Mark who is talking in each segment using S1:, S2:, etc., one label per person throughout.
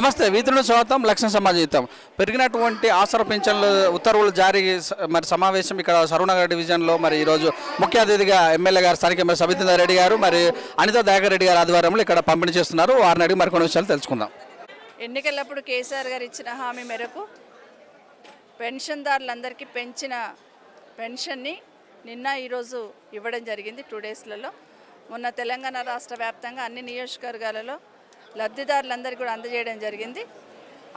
S1: నమస్తే వీధులను స్వాగతం లక్ష్యం సమాజం పెరిగినటువంటి ఆసరా పింఛన్లు ఉత్తర్వులు జారీ మరి సమావేశం ఇక్కడ సరూనగర్ డివిజన్లో మరి ఈరోజు ముఖ్య అతిథిగా ఎమ్మెల్యే గారు స్థానిక ఎమ్మెల్యే సబితా రెడ్డి గారు మరి అనితా దయాకర్ రెడ్డి గారు ఆధ్వర్యంలో ఇక్కడ పంపిణీ చేస్తున్నారు. వారిని అడిగి మరికొన్ని విషయాలు తెలుసుకుందాం.
S2: ఎన్నికలప్పుడు కేసీఆర్ గారు ఇచ్చిన హామీ మేరకు పెన్షన్దారులందరికీ పెంచిన పెన్షన్ని నిన్న ఈరోజు ఇవ్వడం జరిగింది. 2 డేస్లలో మొన్న తెలంగాణ రాష్ట్ర వ్యాప్తంగా అన్ని నియోజకవర్గాలలో లబ్ధిదారులందరికీ కూడా అందజేయడం జరిగింది.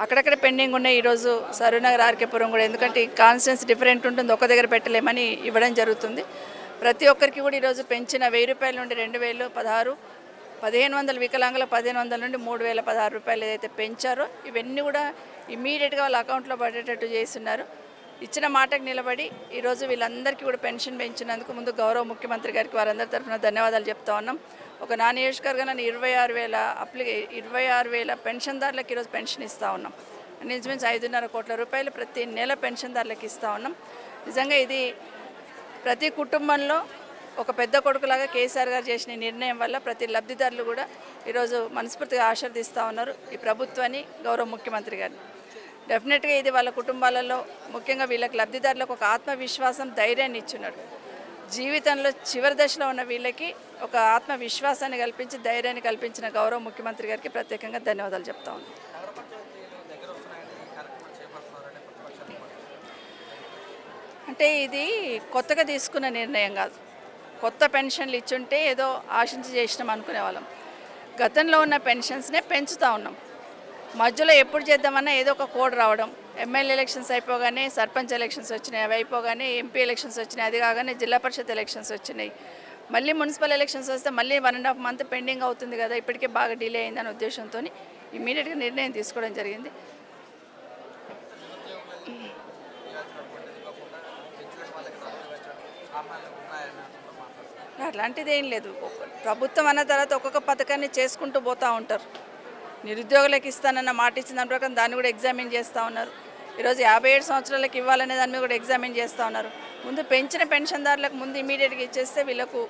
S2: అక్కడక్కడ పెండింగ్ ఉన్నాయి. ఈరోజు సరూనగర్ ఆర్కేపురం కూడా, ఎందుకంటే కాన్స్టిట్యున్సీ డిఫరెంట్ ఉంటుంది, ఒక దగ్గర పెట్టలేమని ఇవ్వడం జరుగుతుంది. ప్రతి ఒక్కరికి కూడా ఈరోజు పెంచిన 1000 రూపాయల నుండి 2000, 16, 1500 వికలాంగుల 1500 నుండి 3016 రూపాయలు ఏదైతే పెంచారో ఇవన్నీ కూడా ఇమ్మీడియట్గా వాళ్ళ అకౌంట్లో పడేటట్టు చేస్తున్నారు. ఇచ్చిన మాటకు నిలబడి ఈరోజు వీళ్ళందరికీ కూడా పెన్షన్ పెంచినందుకు ముందు గౌరవ ముఖ్యమంత్రి గారికి వారందరి తరఫున ధన్యవాదాలు చెప్తా ఉన్నాం. ఒక నా నియోజకవర్గాన్ని 26,000 పెన్షన్దారులకు ఈరోజు పెన్షన్ ఇస్తూ ఉన్నాం. ఇంచుమించు 5.5 కోట్ల రూపాయలు ప్రతి నెల పెన్షన్దారులకు ఇస్తూ ఉన్నాం. నిజంగా ఇది ప్రతి కుటుంబంలో ఒక పెద్ద కొడుకులాగా కేసీఆర్ గారు చేసిన నిర్ణయం వల్ల ప్రతి లబ్ధిదారులు కూడా ఈరోజు మనస్ఫూర్తిగా ఆశీర్దిస్తూ ఉన్నారు ఈ ప్రభుత్వాన్ని, గౌరవ ముఖ్యమంత్రి గారిని. డెఫినెట్గా ఇది వాళ్ళ కుటుంబాలలో ముఖ్యంగా వీళ్ళకి లబ్ధిదారులకు ఒక ఆత్మవిశ్వాసం, ధైర్యాన్ని ఇచ్చున్నాడు. జీవితంలో చివరి దశలో ఉన్న వీళ్ళకి ఒక ఆత్మవిశ్వాసాన్ని కల్పించి ధైర్యాన్ని కల్పించిన గౌరవ ముఖ్యమంత్రి గారికి ప్రత్యేకంగా ధన్యవాదాలు చెప్తా ఉన్నాను. అంటే ఇది కొత్తగా తీసుకున్న నిర్ణయం కాదు. కొత్త పెన్షన్లు ఇచ్చుంటే ఏదో ఆశించి చేసినాం అనుకునే వాళ్ళం. గతంలో ఉన్న పెన్షన్స్నే పెంచుతూ ఉన్నాం. మధ్యలో ఎప్పుడు చేద్దామన్నా ఏదో ఒక కోడ్ రావడం, ఎమ్మెల్యే ఎలక్షన్స్ అయిపోగానే సర్పంచ్ ఎలక్షన్స్ వచ్చినాయి, అవి అయిపోగానే ఎంపీ ఎలక్షన్స్ వచ్చినాయి, అది కాగానే జిల్లా పరిషత్ ఎలక్షన్స్ వచ్చినాయి, మళ్ళీ మున్సిపల్ ఎలక్షన్స్ వస్తే మళ్ళీ 1.5 మంత్ పెండింగ్ అవుతుంది కదా, ఇప్పటికే బాగా డిలే అయిందనే ఉద్దేశంతో ఇమ్మీడియట్గా నిర్ణయం తీసుకోవడం జరిగింది. అట్లాంటిది ఏం లేదు. ప్రభుత్వం అన్న తర్వాత ఒక్కొక్క పథకాన్ని చేసుకుంటూ పోతూ ఉంటారు. నిరుద్యోగులకు ఇస్తానన్న మాట ఇచ్చిన దాని ప్రకారం దాన్ని కూడా ఎగ్జామిన్ చేస్తూ ఉన్నారు. ఈరోజు 57 సంవత్సరాలకు ఇవ్వాలనే దాన్ని కూడా ఎగ్జామిన్ చేస్తూ ఉన్నారు. ముందు పెంచిన పెన్షన్దారులకు ముందు ఇమీడియట్గా ఇచ్చేస్తే వీళ్ళకు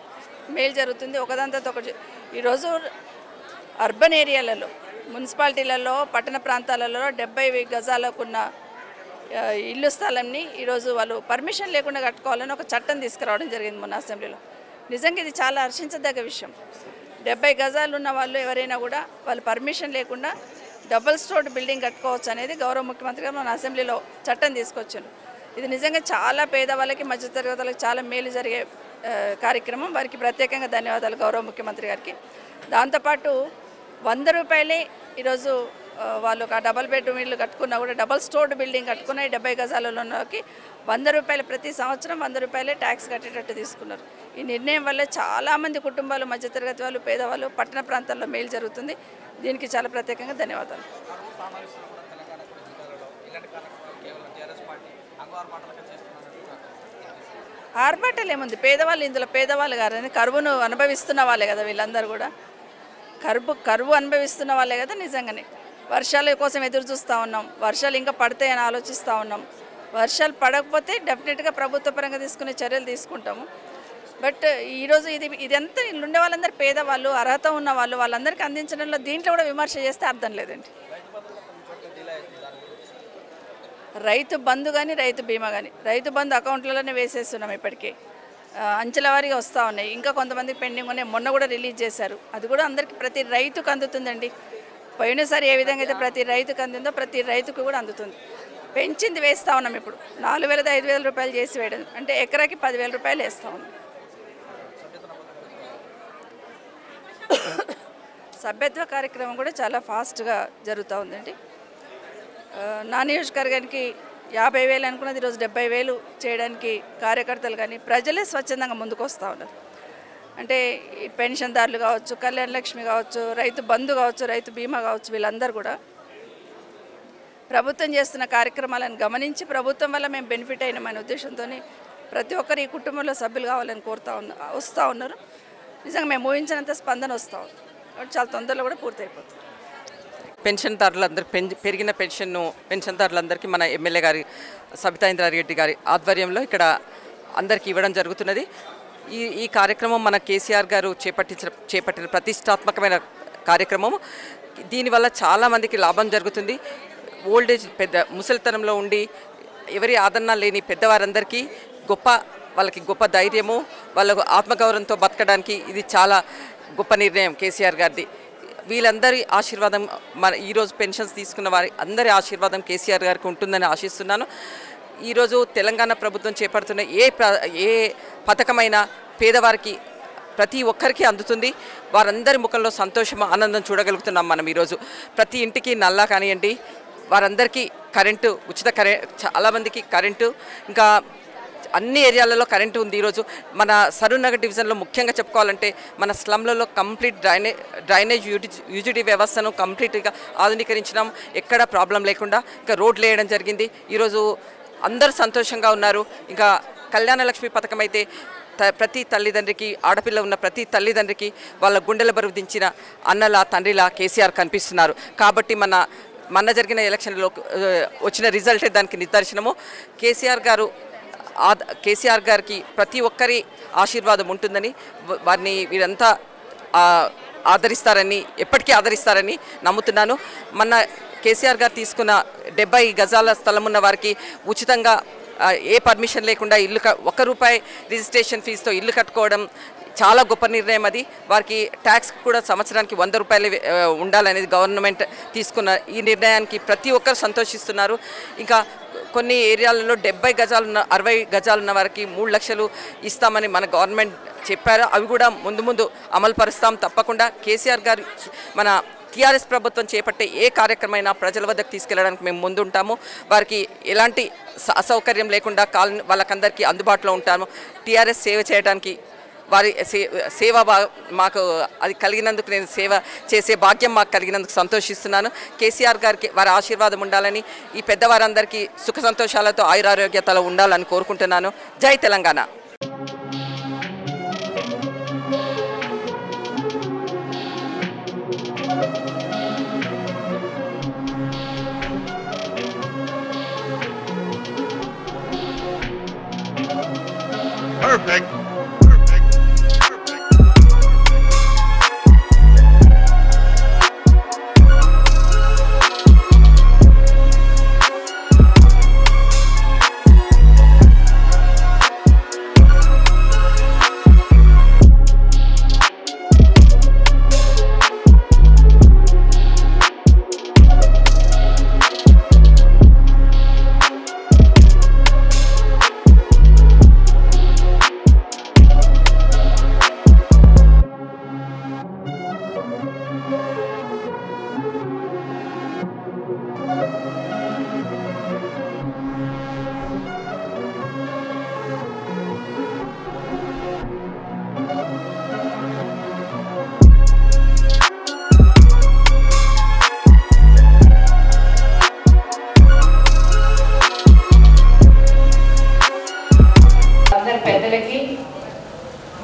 S2: మేలు జరుగుతుంది. ఒకదాని తర్వాత ఒకటి. ఈరోజు అర్బన్ ఏరియాలలో, మున్సిపాలిటీలలో, పట్టణ ప్రాంతాలలో 70 గజాలకున్న ఇల్లు స్థలంని ఈరోజు వాళ్ళు పర్మిషన్ లేకుండా కట్టుకోవాలని ఒక చట్టం తీసుకురావడం జరిగింది మొన్న అసెంబ్లీలో. నిజంగా ఇది చాలా హర్షించదగ్గ విషయం. 70 గజాలు ఉన్న వాళ్ళు ఎవరైనా కూడా వాళ్ళు పర్మిషన్ లేకుండా డబుల్ స్టోర్డ్ బిల్డింగ్ కట్టుకోవచ్చు అనేది గౌరవ ముఖ్యమంత్రి గారు మన అసెంబ్లీలో చట్టం తీసుకొచ్చారు. ఇది నిజంగా చాలా పేదవాళ్ళకి, మధ్యతరగతి వాళ్ళకి చాలా మేలు జరిగే కార్యక్రమం. వారికి ప్రత్యేకంగా ధన్యవాదాలు గౌరవ ముఖ్యమంత్రి గారికి. దాంతోపాటు 100 రూపాయలే ఈరోజు వాళ్ళు ఒక డబల్ బెడ్రూమ్ ఇల్లు కట్టుకున్నా కూడా, డబల్ స్టోర్డ్ బిల్డింగ్ కట్టుకున్న 70 గజాలలోకి 100 రూపాయలు ప్రతి సంవత్సరం 100 రూపాయలే ట్యాక్స్ కట్టేటట్టు తీసుకున్నారు. ఈ నిర్ణయం వల్ల చాలామంది కుటుంబాలు, మధ్యతరగతి వాళ్ళు, పేదవాళ్ళు, పట్టణ ప్రాంతాల్లో మేలు జరుగుతుంది. దీనికి చాలా ప్రత్యేకంగా ధన్యవాదాలు. ఆర్భాటాలు ఏముంది, పేదవాళ్ళు ఇందులో పేదవాళ్ళు కాదు, కరువును అనుభవిస్తున్న వాళ్ళే కదా వీళ్ళందరూ కూడా. కరువు అనుభవిస్తున్న వాళ్ళే కదా. నిజంగానే వర్షాల కోసం ఎదురు చూస్తూ ఉన్నాం. వర్షాలు ఇంకా పడతాయని ఆలోచిస్తూ ఉన్నాం. వర్షాలు పడకపోతే డెఫినెట్గా ప్రభుత్వ పరంగా తీసుకునే చర్యలు తీసుకుంటాము. బట్ ఈరోజు ఇదంతా ఉండే వాళ్ళందరూ పేదవాళ్ళు, అర్హత ఉన్న వాళ్ళు, వాళ్ళందరికీ అందించడంలో దీంట్లో కూడా విమర్శ చేస్తే అర్థం లేదండి. రైతు బంధు కానీ, రైతు బీమా కానీ, రైతు బంధు అకౌంట్లలోనే వేసేస్తున్నాం. ఇప్పటికే అంచెల వారీగా వస్తూ ఉన్నాయి. ఇంకా కొంతమంది పెండింగ్ ఉన్నాయి. మొన్న కూడా రిలీజ్ చేశారు. అది కూడా అందరికీ, ప్రతి రైతుకు అందుతుందండి. పోయినసారి ఏ విధంగా అయితే ప్రతి రైతుకు అందిందో ప్రతి రైతుకు కూడా అందుతుంది. పెంచింది వేస్తూ ఉన్నాం. ఇప్పుడు 4000 5,000 రూపాయలు చేసి వేయడం అంటే ఎకరాకి 10,000 రూపాయలు వేస్తూ ఉన్నాం. సభ్యత్వ కార్యక్రమం కూడా చాలా ఫాస్ట్గా జరుగుతూ ఉందండి. నా నియోజకవర్గానికి 50,000 అనుకున్నది ఈరోజు 70,000 చేయడానికి కార్యకర్తలు కానీ ప్రజలే స్వచ్ఛందంగా ముందుకు వస్తూ ఉన్నారు. అంటే ఈ పెన్షన్దారులు కావచ్చు, కళ్యాణ లక్ష్మి కావచ్చు, రైతు బంధు కావచ్చు, రైతు బీమా కావచ్చు, వీళ్ళందరూ కూడా ప్రభుత్వం చేస్తున్న కార్యక్రమాలను గమనించి ప్రభుత్వం వల్ల మేము బెనిఫిట్ అయినామనే ఉద్దేశంతో ప్రతి ఒక్కరు ఈ కుటుంబంలో సభ్యులు కావాలని వస్తూ ఉన్నారు. నిజంగా మేము ఊహించినంత స్పందన వస్తూ ఉంది. చాలా తొందరలో కూడా పూర్తయిపోతుంది.
S3: పెన్షన్దారులందరూ పెరిగిన పెన్షన్దారులందరికీ మన ఎమ్మెల్యే గారి సబితా రెడ్డి గారి ఆధ్వర్యంలో ఇక్కడ అందరికీ ఇవ్వడం జరుగుతున్నది. ఈ కార్యక్రమం మన కేసీఆర్ గారు చేపట్టిన ప్రతిష్టాత్మకమైన కార్యక్రమం. దీనివల్ల చాలామందికి లాభం జరుగుతుంది. ఓల్డేజ్ పెద్ద ముసలితనంలో ఉండి ఎవరి ఆదరణ లేని పెద్దవారందరికీ వాళ్ళకి గొప్ప ధైర్యము, వాళ్ళకు ఆత్మగౌరవంతో బతకడానికి ఇది చాలా గొప్ప నిర్ణయం కేసీఆర్ గారిది. వీళ్ళందరి ఆశీర్వాదం ఈరోజు పెన్షన్స్ తీసుకున్న వారి అందరి ఆశీర్వాదం కేసీఆర్ గారికి ఉంటుందని ఆశిస్తున్నాను. ఈరోజు తెలంగాణ ప్రభుత్వం చేపడుతున్న ఏ పథకమైనా పేదవారికి ప్రతి ఒక్కరికి అందుతుంది. వారందరి ముఖంలో సంతోషం, ఆనందం చూడగలుగుతున్నాం మనం. ఈరోజు ప్రతి ఇంటికి నల్లా కానివ్వండి, వారందరికీ కరెంటు, ఉచిత చాలామందికి కరెంటు, ఇంకా అన్ని ఏరియాలలో కరెంటు ఉంది. ఈరోజు మన సరూర్నగర్ డివిజన్లో ముఖ్యంగా చెప్పుకోవాలంటే మన స్లమ్లలో కంప్లీట్ డ్రైనేజ్ యూజిటీ వ్యవస్థను కంప్లీట్గా ఆధునీకరించినాం. ఎక్కడ ప్రాబ్లం లేకుండా ఇంకా రోడ్లు వేయడం జరిగింది. ఈరోజు అందరూ సంతోషంగా ఉన్నారు. ఇంకా కళ్యాణలక్ష్మి పథకం అయితే ప్రతి తల్లిదండ్రికి, ఆడపిల్ల ఉన్న ప్రతి తల్లిదండ్రికి వాళ్ళ గుండెల బరువు దించిన అన్నలా తండ్రిలా కేసీఆర్ కనిపిస్తున్నారు. కాబట్టి మన జరిగిన ఎలక్షన్లో వచ్చిన రిజల్టే దానికి నిదర్శనము. కేసీఆర్ గారికి ప్రతి ఒక్కరి ఆశీర్వాదం ఉంటుందని, వీరంతా ఆదరిస్తారని, ఎప్పటికీ ఆదరిస్తారని నమ్ముతున్నాను. కేసీఆర్ గారు తీసుకున్న 70 గజాల స్థలం ఉన్న వారికి ఉచితంగా ఏ పర్మిషన్ లేకుండా ఇల్లు ₹1 రిజిస్ట్రేషన్ ఫీజుతో ఇల్లు కట్టుకోవడం చాలా గొప్ప నిర్ణయం. అది వారికి ట్యాక్స్ కూడా సంవత్సరానికి ₹100 ఉండాలనేది గవర్నమెంట్ తీసుకున్న ఈ నిర్ణయానికి ప్రతి ఒక్కరు సంతోషిస్తున్నారు. ఇంకా కొన్ని ఏరియాలలో 70 గజాలు 60 గజాలు ఉన్న వారికి 3 లక్షలు ఇస్తామని మన గవర్నమెంట్ చెప్పారు. అవి కూడా ముందు అమలు పరుస్తాం తప్పకుండా. కేసీఆర్ గారు మన టీఆర్ఎస్ ప్రభుత్వం చేపట్టే ఏ కార్యక్రమైనా ప్రజల వద్దకు తీసుకెళ్లడానికి మేము ముందుంటాము. వారికి ఎలాంటి అసౌకర్యం లేకుండా వాళ్ళకందరికీ అందుబాటులో ఉంటాము. టీఆర్ఎస్ సేవ చేయడానికి వారి సేవ మాకు అది కలిగినందుకు, నేను సేవ చేసే భాగ్యం మాకు కలిగినందుకు సంతోషిస్తున్నాను. కేసీఆర్ గారికి వారి ఆశీర్వాదం ఉండాలని, ఈ పెద్దవారందరికీ సుఖ సంతోషాలతో ఆయురారోగ్యతలో ఉండాలని కోరుకుంటున్నాను. జై తెలంగాణ.
S4: Perfect.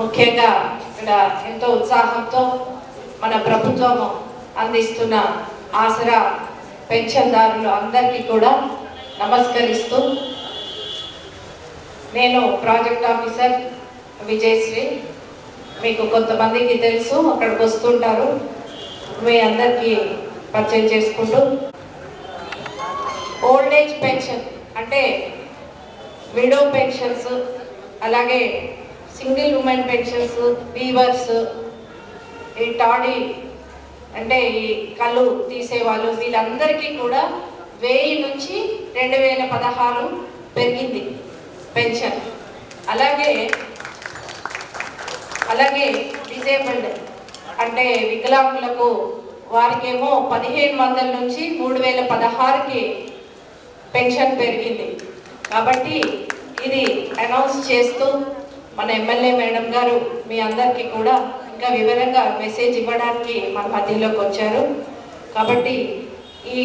S5: ముఖ్యంగా ఇక్కడ ఎంతో ఉత్సాహంతో మన ప్రభుత్వం అందిస్తున్న ఆసరా పెన్షన్దారులు అందరికీ కూడా నమస్కరిస్తూ, నేను ప్రాజెక్ట్ ఆఫీసర్ విజయశ్రీ. మీకు కొంతమందికి తెలుసు, అక్కడికి వస్తుంటారు. మీ అందరికీ పరిచయం చేసుకుంటూ, ఓల్డ్ ఏజ్ పెన్షన్ అంటే విడో పెన్షన్స్, అలాగే సింగిల్ ఉమెన్ పెన్షన్స్, వీవర్స్, ఈ టాడీ అంటే ఈ కళ్ళు తీసేవాళ్ళు, వీళ్ళందరికీ కూడా 1000 నుంచి 2016 పెరిగింది పెన్షన్. అలాగే డిజేబుల్డ్ అంటే వికలాంగులకు వారికేమో 1500 నుంచి 3016కి పెన్షన్ పెరిగింది. కాబట్టి ఇది అనౌన్స్ చేస్తూ మన ఎమ్మెల్యే మేడం గారు మీ అందరికీ కూడా ఇంకా వివరంగా మెసేజ్ ఇవ్వడానికి మన మధ్యలోకి వచ్చారు. కాబట్టి ఈ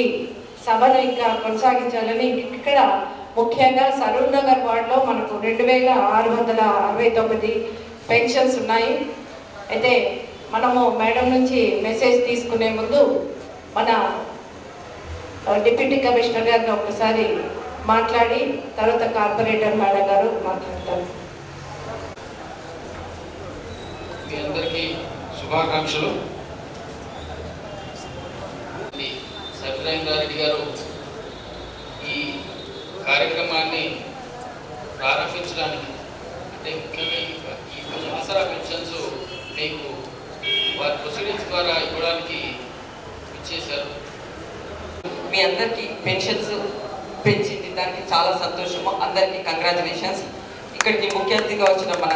S5: సభను ఇంకా కొనసాగించాలని, ఇక్కడ ముఖ్యంగా సరూర్ నగర్ వార్డులో మనకు 2669 పెన్షన్స్ ఉన్నాయి. అయితే మనము మేడం నుంచి మెసేజ్ తీసుకునే ముందు మన డిప్యూటీ కమిషనర్ గారిని ఒకసారి మాట్లాడి తర్వాత కార్పొరేటర్ మేడం గారు మాట్లాడతారు.
S6: మీ అందరికీ శుభాకాంక్షలు. సత్యనారాయణ గారు ఈ కార్యక్రమాన్ని ప్రారంభించడానికి అంటే ముఖ్యంగా ఈ ఆసరా పెన్షన్స్ మీకు వారి ప్రొసీడింగ్స్ ద్వారా ఇవ్వడానికి ఇచ్చేశారు.
S3: మీ అందరికీ పెన్షన్స్ పెంచింది దానికి చాలా సంతోషము. అందరికీ కంగ్రాచులేషన్స్. ఇక్కడికి ముఖ్య అతిథిగా వచ్చిన మన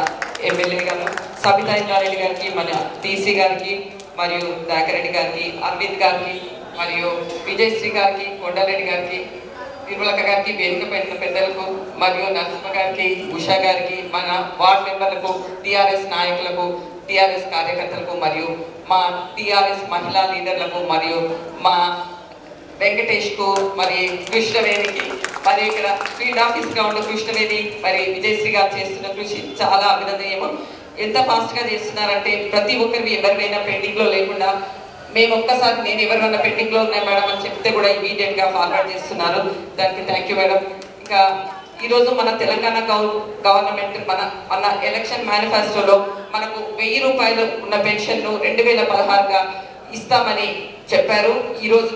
S3: ఎమ్మెల్యే గారు సబితా ఇంద్రారెడ్డి గారికి, మన టీసీ గారికి, మరియు దాకరెడ్డి గారికి, అరవింద్ గారికి, మరియు విజయశ్రీ గారికి, కొండారెడ్డి గారికి, నిర్మలక్క గారికి, వేదిక పైన పెద్దలకు, మరియు నరసింహ గారికి, ఉషా గారికి, మన వార్డ్ మెంబర్లకు, టీఆర్ఎస్ నాయకులకు, టీఆర్ఎస్ కార్యకర్తలకు, మరియు మా టీఆర్ఎస్ మహిళా లీడర్లకు, మరియు మా వెంకటేష్కు, మరి కృష్ణవేణికి, మరి ఇక్కడ ఫీల్డ్ ఆఫీస్గా ఉన్న కృష్ణవేణి, మరి విజయశ్రీ గారు చేస్తున్న కృషి చాలా అభినందనీయము. ఎంత ఫాస్ట్గా చేస్తున్నారంటే ప్రతి ఒక్కరివి ఎవరివైనా పెండింగ్లో లేకుండా మేము ఒక్కసారి నేను ఎవరివైనా పెండింగ్లో ఉన్నాయి మేడం అని చెప్తే కూడా ఇమీడియట్గా ఫార్వర్డ్ చేస్తున్నారు. దానికి థ్యాంక్ యూ మేడం. ఇంకా ఈరోజు మన తెలంగాణ గవర్నమెంట్ మన ఎలక్షన్ మేనిఫెస్టోలో మనకు 1000 రూపాయలు ఉన్న పెన్షన్ను 2016గా ఇస్తామని చెప్పారు. ఈరోజు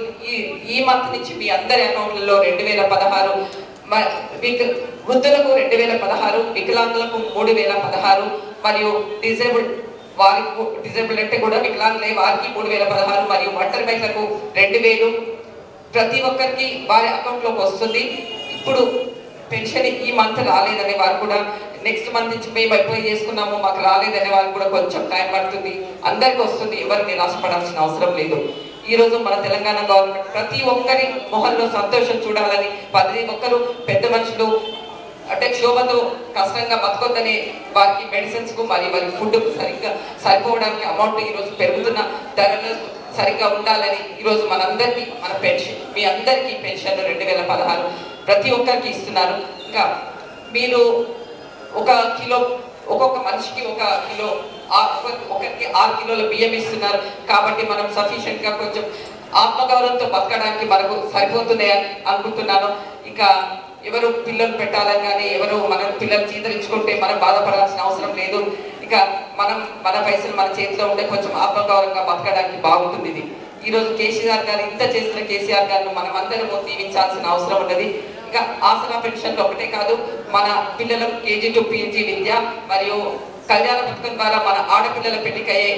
S3: ఈ మంత్ నుంచి మీ అందరి అకౌంట్లలో 2016, వృద్ధులకు 2016, వికలాంగులకు 3016, మరియు డిజేబుల్డ్ అంటే కూడా వికలాంగులే వారికి 3016, మరియు ఒంటరి మహిళలకు 2000 ప్రతి ఒక్కరికి వారి అకౌంట్లోకి వస్తుంది. ఇప్పుడు పెన్షన్ ఈ మంత్ రాలేదనే వారు కూడా నెక్స్ట్ మంత్ నుంచి మేము అప్లై చేసుకున్నాము మాకు రాలేదనే వారు కూడా కొంచెం టైం పడుతుంది. అందరికీ వస్తుంది, ఎవరు నిరాశపడాల్సిన అవసరం లేదు. ఈరోజు మన తెలంగాణ గవర్నమెంట్ ప్రతి ఒక్కరి మొహంలో సంతోషం చూడాలని, ప్రతి ఒక్కరు పెద్ద మనుషులు అంటే క్షోభతో కష్టంగా బతకొద్దని వారికి మెడిసిన్స్కు మరియు వారి ఫుడ్కు సరిగ్గా సరిపోవడానికి అమౌంట్ ఈరోజు పెరుగుతున్న ధరలు సరిగ్గా ఉండాలని ఈరోజు మనందరికీ మన పెన్షన్ మీ అందరికీ పెన్షన్ 2016 ప్రతి ఒక్కరికి ఇస్తున్నారు. ఇంకా మీరు ఒక్కొక్క మనిషికి 1 కిలో ఒకరికి 6 కిలోల బియ్యం ఇస్తున్నారు. కాబట్టి మనం సఫిషియెంట్గా కొంచెం ఆత్మగౌరవంతో బతకడానికి మనకు సరిపోతున్నాయని అనుకుంటున్నాను. ఇంకా ఎవరు పిల్లలు పెట్టాలని కానీ ఎవరు మన పిల్లలు చీదరించుకుంటే మనం బాధపడాల్సిన అవసరం లేదు. ఇక మన పైసలు మన చేతిలో ఉంటే కొంచెం ఆత్మగౌరవంగా బతకడానికి బాగుంటుంది. ఇది ఈరోజు కేసీఆర్ గారు ఇంత చేసిన కేసీఆర్ గారిని మనం అందరము దీవించాల్సిన అవసరం ఉన్నది. ఇంకా ఆసరా పెన్షన్లు ఒకటే కాదు, మన పిల్లలకు KG to PG విద్య మరియు కళ్యాణ పథకం ద్వారా మన ఆడపిల్లల పెళ్లికయ్యే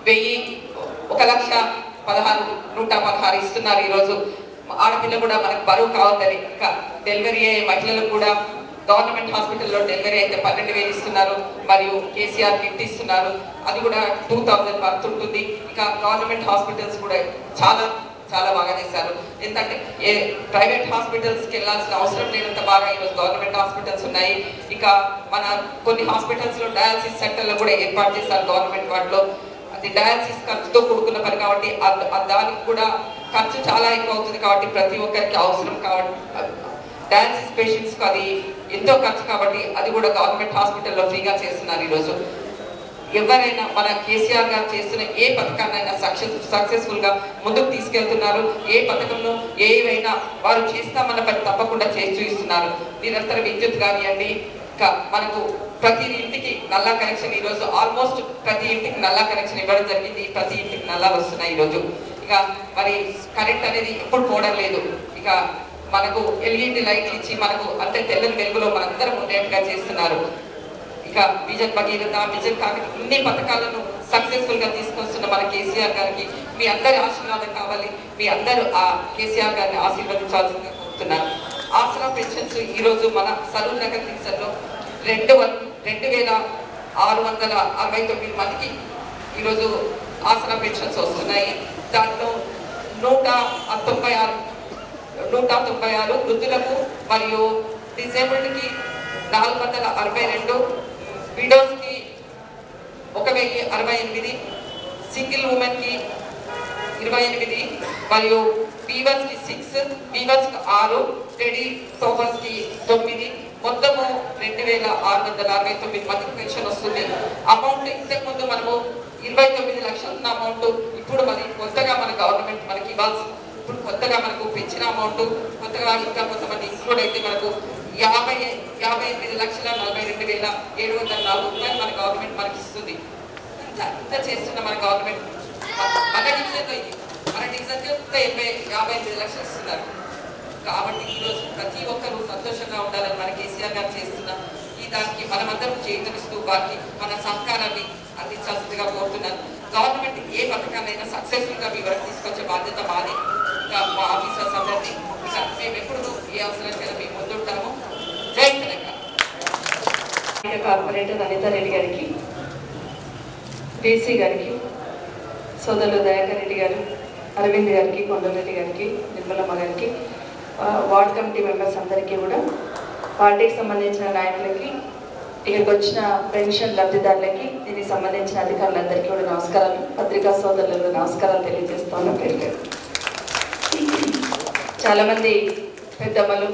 S3: 1,16,116 ఇస్తున్నారు. ఈరోజు ఆడపిల్ల కూడా మనకు బరువు కావద్దని. ఇంకా డెలివరీ అయ్యే మహిళలకు కూడా గవర్నమెంట్ హాస్పిటల్లో డెలివరీ అయితే 12,000 ఇస్తున్నారు. మరియు కేసీఆర్ కిట్ ఇస్తున్నారు, అది కూడా 2000 వర్త్ ఉంటుంది. ఇంకా గవర్నమెంట్ హాస్పిటల్స్ కూడా చాలా చాలా బాగా చేశారు. ఎందుకంటే ప్రైవేట్ హాస్పిటల్స్కి వెళ్ళాల్సిన అవసరం లేనంత బాగా ఈరోజు గవర్నమెంట్ హాస్పిటల్స్ ఉన్నాయి. ఇంకా మన కొన్ని హాస్పిటల్స్లో డయాలసిస్ సెంటర్లు కూడా ఏర్పాటు చేశారు గవర్నమెంట్ వాటిలో. అది డయాలసిస్ ఖర్చుతో కూడుకున్న పని కాబట్టి దానికి కూడా ఖర్చు చాలా ఎక్కువ అవుతుంది. కాబట్టి ప్రతి ఒక్కరికి అవసరం కాబట్టి డయాలసిస్ పేషెంట్స్కి అది ఎంతో ఖర్చు కాబట్టి అది కూడా గవర్నమెంట్ హాస్పిటల్లో ఫ్రీగా చేస్తున్నారు. ఈరోజు ఎవరైనా మన కేసీఆర్ గారు చేస్తున్న ఏ పథకాన్నైనా సక్సెస్ఫుల్గా ముందుకు తీసుకెళ్తున్నారు. ఏ పథకంలో ఏవైనా వారు చేస్తామన్న పని తప్పకుండా చేసి చూపిస్తున్నారు. నిరంతర విద్యుత్ కానివ్వండి, ఇంకా మనకు ప్రతి ఇంటికి నల్లా కనెక్షన్ ఈరోజు ఆల్మోస్ట్ ప్రతి ఇంటికి నల్లా కనెక్షన్ ఇవ్వడం జరిగింది. ప్రతి ఇంటికి నల్లా వస్తున్నాయి ఈరోజు. ఇక మరి కరెంట్ అనేది ఎప్పుడు పోవడం లేదు. ఇక మనకు LED లైట్లు ఇచ్చి మనకు అంటే తెల్లని వెలుగులో మనందరం ఉండేట్టుగా చేస్తున్నారు. ఇక విజన్ భగీరథ, విజన్ కాకటి ఇన్ని పథకాలను సక్సెస్ఫుల్గా తీసుకొస్తున్న మన కేసీఆర్ గారికి మీ అందరి ఆశీర్వాదం కావాలి. మీ అందరూ ఆ కేసీఆర్ గారిని ఆశీర్వదించాల్సిందిగా కోరుతున్నాను. ఆసరా పెన్షన్స్ ఈరోజు మన సరూర్ నగర్ డివిజన్లో 2,669 మందికి ఈరోజు ఆసరా పెన్షన్స్ వస్తున్నాయి. దాంట్లో 196 వృద్ధులకు మరియు డిసేబుల్డ్కి 462, విడోస్కి 1,068, సింగిల్ ఉమెన్కి 28, మరియు వీవర్స్కి 6, వీవర్స్కి 6, స్టడీ సోఫర్స్కి 9, మొత్తము 2,669 మందికి పెన్షన్ వస్తుంది. అమౌంట్ ఇంతకుముందు మనము 29 లక్షలు ఉన్న అమౌంట్ ఇప్పుడు మరి కొత్తగా మన గవర్నమెంట్ మనకి ఇవ్వాల్సి, ఇప్పుడు కొత్తగా మనకు పెంచిన అమౌంట్ కొత్తగా ఇంకా కొంతమంది ఇంక్లూడ్ అయితే మనకు 58,42,704 రూపాయలు మన గవర్నమెంట్ మనకి ఇస్తుంది. ఇంత చేస్తున్న మన గవర్నమెంట్ మన డివిజన్లో ఇది మన డివిజన్కి ఒక 58 లక్షలు ఇస్తున్నారు. కాబట్టి ఈరోజు ప్రతి ఒక్కరూ సంతోషంగా ఉండాలని మన కేసీఆర్ గారు చేస్తున్న ఈ దానికి మనమందరం చేతనిస్తూ వారికి మన సహకారాన్ని అందించాల్సిందిగా కోరుతున్నాను. గవర్నమెంట్ ఏ పథకాన్నైనా సక్సెస్ఫుల్గా మీ వరకు తీసుకొచ్చే బాధ్యత మాది. ఇంకా మా ఆఫీసర్స్ అందరినీ ఇక మేము ఎప్పుడు ఏ అవసరానికైనా మేము ముందుంటాము. జై తెలంగాణ.
S5: కార్పొరేటర్ అనితా రెడ్డి గారికి, డీసీ గారికి, సోదరులు దయాకర్ రెడ్డి గారు, అరవింద్ గారికి, కొండరెడ్డి గారికి, నిర్మలమ్మ గారికి, వార్డ్ కమిటీ మెంబర్స్ అందరికీ కూడా, పార్టీకి సంబంధించిన నాయకులకి, ఇక్కడికి వచ్చిన పెన్షన్ లబ్ధిదారులకి, దీనికి సంబంధించిన అధికారులందరికీ కూడా నమస్కారాలు, పత్రికా సోదరులకు నమస్కారాలు తెలియజేస్తాను. పేరు చాలామంది పెద్దమ్మలు,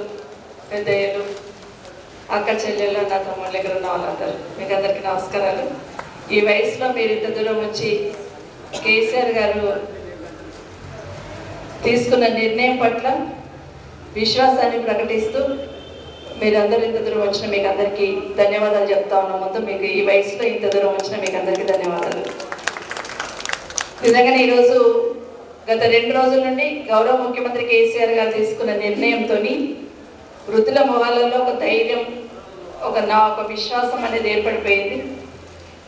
S5: పెద్దయ్యలు, అక్క చెల్లెళ్ళు, నా తమ్ముళ్ళ దగ్గర ఉన్న వాళ్ళందరూ మీకు అందరికీ నమస్కారాలు. ఈ వయసులో మీరు ఇంత దూరం వచ్చి కేసీఆర్ గారు తీసుకున్న నిర్ణయం పట్ల విశ్వాసాన్ని ప్రకటిస్తూ మీరందరూ ఇంత దూరం వచ్చిన మీకు అందరికీ ధన్యవాదాలు చెప్తా ఉన్నాం. ముందు మీకు ఈ వయసులో ఇంత దూరం వచ్చిన మీకు అందరికీ ధన్యవాదాలు. నిజంగానే ఈరోజు గత 2 రోజుల నుండి గౌరవ ముఖ్యమంత్రి కేసీఆర్ గారు తీసుకున్న నిర్ణయంతో వృద్ధుల మొహాలలో ఒక ధైర్యం, ఒక విశ్వాసం అనేది ఏర్పడిపోయింది.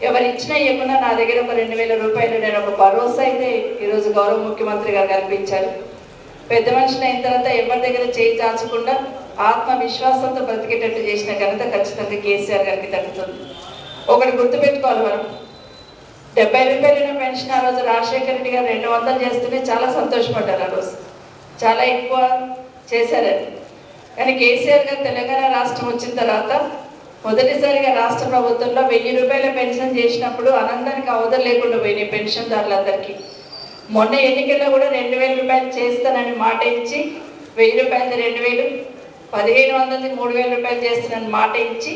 S5: ఎవరు ఇచ్చినా ఇవ్వకుండా నా దగ్గర ఒక 2,000 రూపాయలు నేను ఒక భరోసా అయితే ఈరోజు గౌరవ ముఖ్యమంత్రి గారు కల్పించారు. పెద్ద మనిషిని అయిన తర్వాత ఎవరి దగ్గర చేయి చాచకుండా ఆత్మవిశ్వాసంతో బ్రతికేటట్టు చేసిన ఘనత ఖచ్చితంగా కేసీఆర్ గారికి దక్కుతుంది. ఒకటి గుర్తుపెట్టుకోవాలి, మనం 70 రూపాయలు పెన్షన్ ఆ రోజు రాజశేఖర రెడ్డి గారు 200 చేస్తూనే చాలా సంతోషపడ్డారు. ఆ రోజు చాలా ఎక్కువ చేశారని. కానీ కేసీఆర్ గారు తెలంగాణ రాష్ట్రం వచ్చిన తర్వాత మొదటిసారిగా రాష్ట్ర ప్రభుత్వంలో 1000 రూపాయల పెన్షన్ చేసినప్పుడు ఆనందానికి అవధులు లేకుండా పోయినాయి పెన్షన్దారులందరికీ. మొన్న ఎన్నికల్లో కూడా 2,000 రూపాయలు చేస్తానని మాట ఇచ్చి 1000 రూపాయలది 2,000, 1,500ది 3,000 రూపాయలు చేస్తానని మాట ఇచ్చి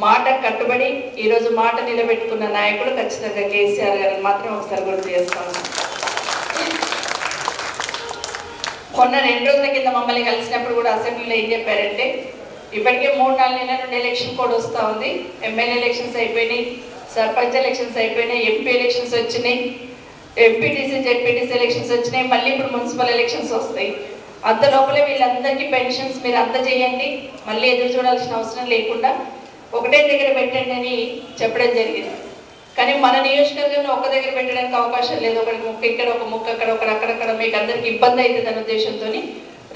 S5: మాట కట్టుబడి ఈరోజు మాట నిలబెట్టుకున్న నాయకుడు ఖచ్చితంగా కేసీఆర్ గారిని మాత్రం ఒకసారి గుర్తు చేస్తాను. మొన్న 2 రోజుల కింద మమ్మల్ని కలిసినప్పుడు కూడా అసెంబ్లీలో ఏం చెప్పారంటే, ఇప్పటికే 3-4 నెలల నుండి ఎలక్షన్ కోడ్ వస్తూ ఉంది. ఎమ్మెల్యే ఎలక్షన్స్ అయిపోయినాయి, సర్పంచ్ ఎలక్షన్స్ అయిపోయినాయి, ఎంపీ ఎలక్షన్స్ వచ్చినాయి, ఎంపీటీసీ జెడ్పీటీసీ ఎలక్షన్స్ వచ్చినాయి, మళ్ళీ ఇప్పుడు మున్సిపల్ ఎలక్షన్స్ వస్తాయి. అంత లోపలే వీళ్ళందరికీ పెన్షన్స్ మీరు అందజేయండి, మళ్ళీ ఎదురు చూడాల్సిన అవసరం లేకుండా ఒకటే దగ్గర పెట్టండి అని చెప్పడం జరిగింది. కానీ మన నియోజకవర్గంలో ఒక దగ్గర పెట్టడానికి అవకాశం లేదు. ఒకటి ముక్క ఇక్కడ, ఒక ముక్క అక్కడ, ఒకటి అక్కడక్కడ మీకు అందరికి ఇబ్బంది అవుతుంది అనే ఉద్దేశంతో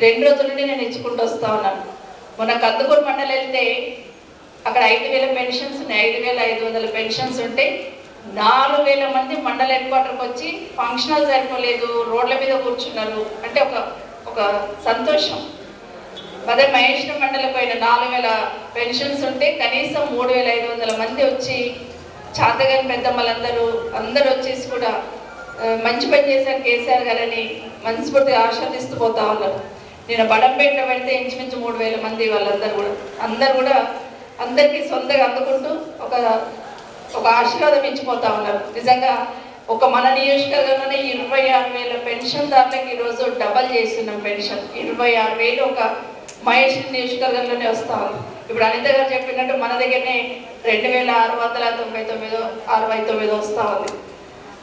S5: 2 రోజుల నుండి నేను ఇచ్చుకుంటూ వస్తూ ఉన్నాను. మొన్న కందుకూరు మండలి వెళ్తే అక్కడ 5,000 పెన్షన్స్ ఉన్నాయి. 5,500 పెన్షన్స్ ఉంటే 4,000 మంది మండల హెడ్ క్వార్టర్కి వచ్చి ఫంక్షనల్ సరిపోలేదు, రోడ్ల మీద కూర్చున్నారు. అంటే ఒక సంతోషం. అదే మహేశ్వరం మండలికి పోయిన 4,000 పెన్షన్స్ ఉంటే కనీసం 3,500 మంది వచ్చి చాతగాని పెద్దమ్మలందరూ వచ్చేసి కూడా మంచి పని చేశారు కేసీఆర్ గారని మనస్ఫూర్తిగా ఆస్వాదిస్తూ పోతా ఉన్నారు. నేను బడంపేటలో పెడితే ఇంచుమించు 3,000 మంది వాళ్ళందరూ కూడా అందరికీ సొంతగా అందుకుంటూ ఒక ఆశీర్వాదం ఇచ్చిపోతా ఉన్నారు. నిజంగా ఒక మన నియోజకవర్గంలోనే 26,000 పెన్షన్దారులకు ఈరోజు డబల్ చేస్తున్నాం పెన్షన్. 26,000 ఒక మహేశ్వరం నియోజకవర్గంలోనే వస్తూ ఉంది. ఇప్పుడు అనిత గారు చెప్పినట్టు మన దగ్గరనే 2,699 వస్తూ ఉంది.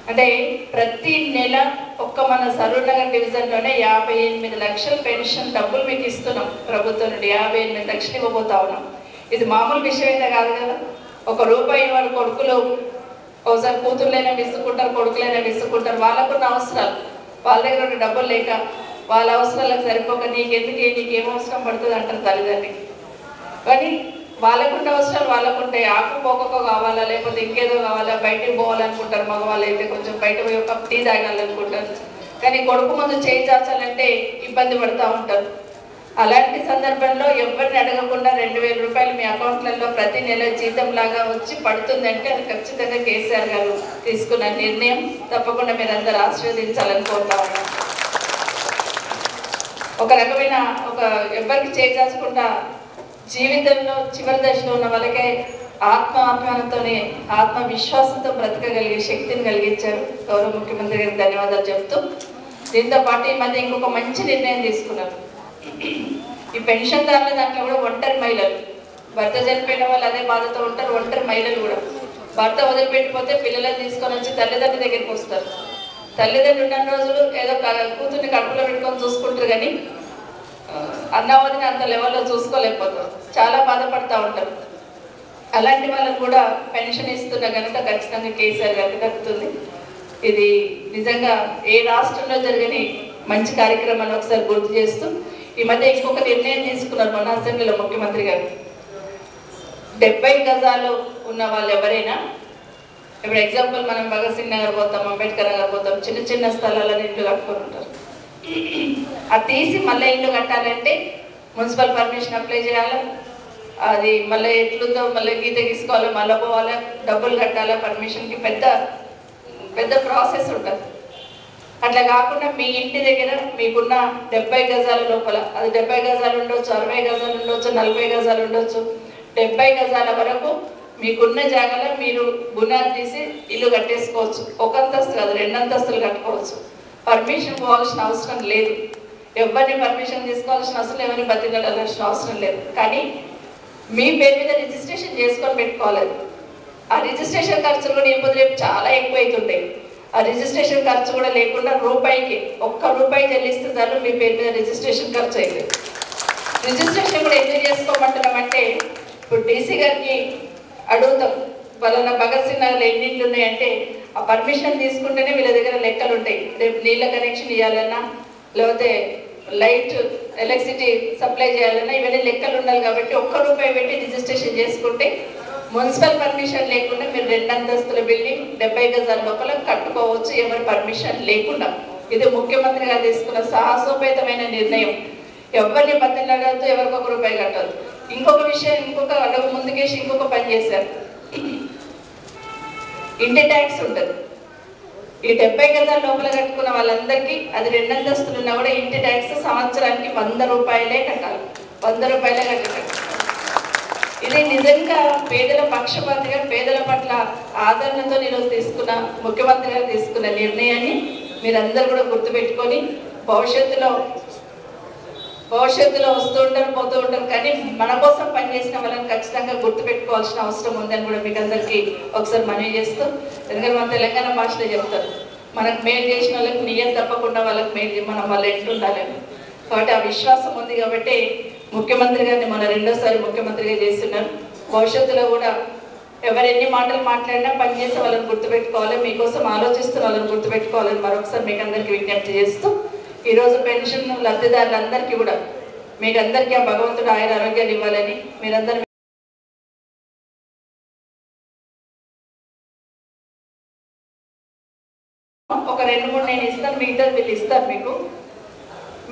S5: అంటే ప్రతి నెల ఒక్క మన సరూర్ నగర్ డివిజన్లోనే 58 లక్షల పెన్షన్ డబ్బులు మీకు ఇస్తున్నాం. ప్రభుత్వం నుండి 58 లక్షలు ఇవ్వబోతా ఉన్నాం. ఇది మామూలు విషయం అయితే కాదు కదా. ₹1 వాళ్ళ కొడుకులు ఒకసారి కూతుర్లైనా విసుకుంటారు, కొడుకులైనా విసుకుంటారు. వాళ్ళకున్న అవసరాలు, వాళ్ళ దగ్గర ఉన్న డబ్బులు లేక వాళ్ళ అవసరాలకు సరిపోక నీకేం అవసరం పడుతుంది అంటారు తల్లిదండ్రి. కానీ వాళ్ళకున్న అవసరాలు వాళ్ళకుంటాయి. ఆకు పోకకో కావాలా, లేకపోతే ఇంకేదో కావాలా, బయటికి పోవాలనుకుంటారు. మగవాళ్ళు అయితే కొంచెం బయట పోయి ఒక టీ తాగాలనుకుంటారు. కానీ కొడుకు ముందు చేయి చాచాలంటే ఇబ్బంది పడుతూ ఉంటారు. అలాంటి సందర్భంలో ఎవరిని అడగకుండా 2,000 రూపాయలు మీ అకౌంట్లలో ప్రతి నెల జీతం లాగా వచ్చి పడుతుందంటే అది ఖచ్చితంగా కేసీఆర్ గారు తీసుకున్న నిర్ణయం. తప్పకుండా మీరందరూ ఆశీర్వదించాలని కోరుతా ఉన్నాను. ఒక రకమైన ఎవరికి చేజాచకుండా జీవితంలో చివరి దశలో ఉన్న వాళ్ళకే ఆత్మాభిమానంతోనే ఆత్మవిశ్వాసంతో బ్రతకగలిగే శక్తిని కలిగించారు. గౌరవ ముఖ్యమంత్రి గారికి ధన్యవాదాలు చెప్తూ, దీంతో పాటు ఈ మధ్య ఇంకొక మంచి నిర్ణయం తీసుకున్నారు. ఈ పెన్షన్దారుల దాంట్లో కూడా ఒంటరి మహిళలు, భర్త చనిపోయిన వాళ్ళు అదే బాధతో ఉంటారు. ఒంటరి మహిళలు కూడా భర్త వదిలిపెట్టిపోతే పిల్లలను తీసుకొని వచ్చి తల్లిదండ్రుల దగ్గరికి వస్తారు. తల్లిదండ్రులు ఉన్న రోజులు ఏదో కూతుర్ని కడుపులో పెట్టుకొని చూసుకుంటారు, కానీ అన్న వదిన అంత లెవెల్లో చూసుకోలేకపోతారు, చాలా బాధపడుతూ ఉంటారు. అలాంటి వాళ్ళకు కూడా పెన్షన్ ఇస్తున్న కనుక ఖచ్చితంగా కేసీఆర్ గారికి దక్కుతుంది. ఇది నిజంగా ఏ రాష్ట్రంలో జరగని మంచి కార్యక్రమాన్ని ఒకసారి గుర్తు చేస్తూ, ఈ మధ్య ఇంకొక నిర్ణయం తీసుకున్నారు మన అసెంబ్లీలో ముఖ్యమంత్రి గారు. 70 గజాలు ఉన్న వాళ్ళు ఎవరైనా, ఇప్పుడు ఎగ్జాంపుల్ మనం భగత్ సింగ్ నగర్ పోతాం, అంబేద్కర్ నగర్ పోతాం, చిన్న చిన్న స్థలాలను ఇల్లు కట్టుకొని ఉంటారు. అది తీసి మళ్ళీ ఇల్లు కట్టాలంటే మున్సిపల్ పర్మిషన్ అప్లై చేయాలి. అది మళ్ళీ ఎట్లుందో మళ్ళీ గీత గీసుకోవాలి, మళ్ళీ పోవాలి, డబ్బులు కట్టాలి, పర్మిషన్కి పెద్ద పెద్ద ప్రాసెస్ ఉంటుంది. అట్లా కాకుండా మీ ఇంటి దగ్గర మీకున్న 70 గజాల లోపల, అది 70 గజాలు ఉండొచ్చు, 60 గజాలు ఉండొచ్చు, 40 గజాలు ఉండొచ్చు, 70 గజాల వరకు మీకున్న జాగాలో మీరు గుణాలు తీసి ఇల్లు కట్టేసుకోవచ్చు. ఒక అంతస్తు కాదు, 2 అంతస్తులు కట్టుకోవచ్చు. పర్మిషన్ పోవాల్సిన అవసరం లేదు, ఎవరిని పర్మిషన్ తీసుకోవాల్సిన అవసరం, ఎవరిని బతిలాడాల్సిన అవసరం లేదు. కానీ మీ పేరు మీద రిజిస్ట్రేషన్ చేసుకొని పెట్టుకోవాలి. ఆ రిజిస్ట్రేషన్ ఖర్చులు కూడా ఇప్పుడు రేపు చాలా ఎక్కువ అవుతుంటాయి. ఆ రిజిస్ట్రేషన్ ఖర్చు కూడా లేకుండా రూపాయికి, 1 రూపాయి చెల్లిస్తే చాలు మీ పేరు మీద రిజిస్ట్రేషన్ ఖర్చు అవుతుంది. రిజిస్ట్రేషన్ కూడా ఎందుకు చేసుకోమంటున్నామంటే, ఇప్పుడు డీసీ గారికి అడుగుతాం, వాళ్ళ భగత్ సింగ్ నగర్లో ఎన్ని ఇళ్ళు ఉన్నాయంటే ఆ పర్మిషన్ తీసుకుంటేనే వీళ్ళ దగ్గర లెక్కలు ఉంటాయి. రేపు నీళ్ళ కనెక్షన్ ఇవ్వాలన్నా, లేకపోతే లైట్ ఎలక్ట్రిసిటీ సప్లై చేయాలన్నా ఇవన్నీ లెక్కలు ఉండాలి. కాబట్టి 1 రూపాయి పెట్టి రిజిస్ట్రేషన్ చేసుకుంటే మున్సిపల్ పర్మిషన్ లేకుండా మీరు 2 అంతస్తుల బిల్డింగ్ 70 గజాల లోపల కట్టుకోవచ్చు, ఎవరి పర్మిషన్ లేకుండా. ఇది ముఖ్యమంత్రి గారు తీసుకున్న సాహసోపేతమైన నిర్ణయం. ఎవరిని బతిలాడద్దు, ఎవరికి 1 రూపాయి కట్టద్దు. ఇంకొక విషయం, ఇంకొక అడుగు ముందుకేసి ఇంకొక పని చేశారు. ఇంటి ట్యాక్స్ ఉంటుంది. ఈ 70 గజాల లోపల కట్టుకున్న వాళ్ళందరికీ, అది 2 అంతస్తులు ఉన్నా కూడా ఇంటి ట్యాక్స్ సంవత్సరానికి 100 రూపాయలే కట్టాలి, 100 రూపాయలే కట్టాలి. ఇది నిజంగా పేదల పక్షపాతిగా, పేదల పట్ల ఆదరణతో ఈరోజు తీసుకున్న ముఖ్యమంత్రి గారు తీసుకున్న నిర్ణయాన్ని మీరందరూ కూడా గుర్తుపెట్టుకొని భవిష్యత్తులో వస్తూ ఉంటారు, పోతూ ఉంటారు, కానీ మన కోసం పనిచేసిన వాళ్ళని ఖచ్చితంగా గుర్తుపెట్టుకోవాల్సిన అవసరం ఉందని కూడా మీకు అందరికీ ఒకసారి మనవి చేస్తూ, ఎందుకంటే మన తెలంగాణ భాషలో చెప్తారు, మనకు మేలు చేసిన వాళ్ళకి నియం తప్పకుండా వాళ్ళకి మేలు మనం వాళ్ళు ఎంటుండాలని. కాబట్టి ఆ విశ్వాసం ఉంది. కాబట్టి ముఖ్యమంత్రి గారిని మన 2వ ముఖ్యమంత్రిగా చేస్తున్నారు. భవిష్యత్తులో కూడా ఎవరు ఎన్ని మాటలు మాట్లాడినా పనిచేసే వాళ్ళని గుర్తుపెట్టుకోవాలి, మీకోసం ఆలోచిస్తున్న వాళ్ళని గుర్తుపెట్టుకోవాలని మరొకసారి మీకు అందరికీ విజ్ఞప్తి చేస్తూ, ఈరోజు పెన్షన్ లబ్ధిదారులందరికీ కూడా మీకు అందరికీ ఆ భగవంతుడు ఆయన ఆరోగ్యాలు ఇవ్వాలని మీరందరూ ఒక 2-3 నేను ఇస్తాను, మిగతా వీళ్ళు ఇస్తారు.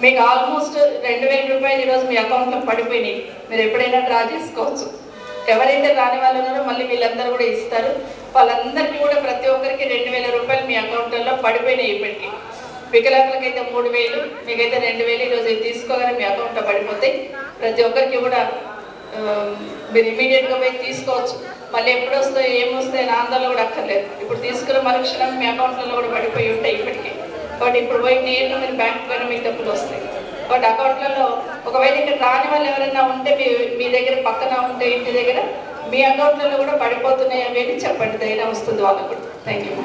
S5: మీకు ఆల్మోస్ట్ 2000 రూపాయలు ఈరోజు మీ అకౌంట్లో పడిపోయినాయి. మీరు ఎప్పుడైనా డ్రా చేసుకోవచ్చు. ఎవరైతే రాని వాళ్ళు ఉన్నారో మళ్ళీ వీళ్ళందరూ కూడా ఇస్తారు. వాళ్ళందరికీ కూడా ప్రతి ఒక్కరికి 2000 రూపాయలు మీ అకౌంట్లలో పడిపోయినాయి. ఇప్పటికీ వికలాంగులకైతే 3000, మీకైతే 2000 ఈరోజు తీసుకోగానే మీ అకౌంట్లో పడిపోతాయి. ప్రతి ఒక్కరికి కూడా మీరు ఇమీడియట్గా పోయి తీసుకోవచ్చు. మళ్ళీ ఎప్పుడు వస్తాయో ఏమొస్తాయో అని ఆందోళన కూడా అక్కర్లేదు. ఇప్పుడు తీసుకున్న మరుక్షణం మీ అకౌంట్లలో కూడా పడిపోయి ఉంటాయి ఇప్పటికీ. కాబట్టి ఇప్పుడు పోయి నేరుగా మీరు బ్యాంక్ పైన మీకు డబ్బులు వస్తాయి. కాబట్టి అకౌంట్లలో ఒకవేళ ఇక్కడ రాని వాళ్ళు ఎవరైనా ఉంటే మీ దగ్గర పక్కన ఉంటే ఇంటి దగ్గర మీ అకౌంట్లలో కూడా పడిపోతున్నాయి అవి అని చెప్పండి, ధైర్యం వస్తుంది వాళ్ళకు కూడా. Thank you.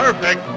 S4: Perfect.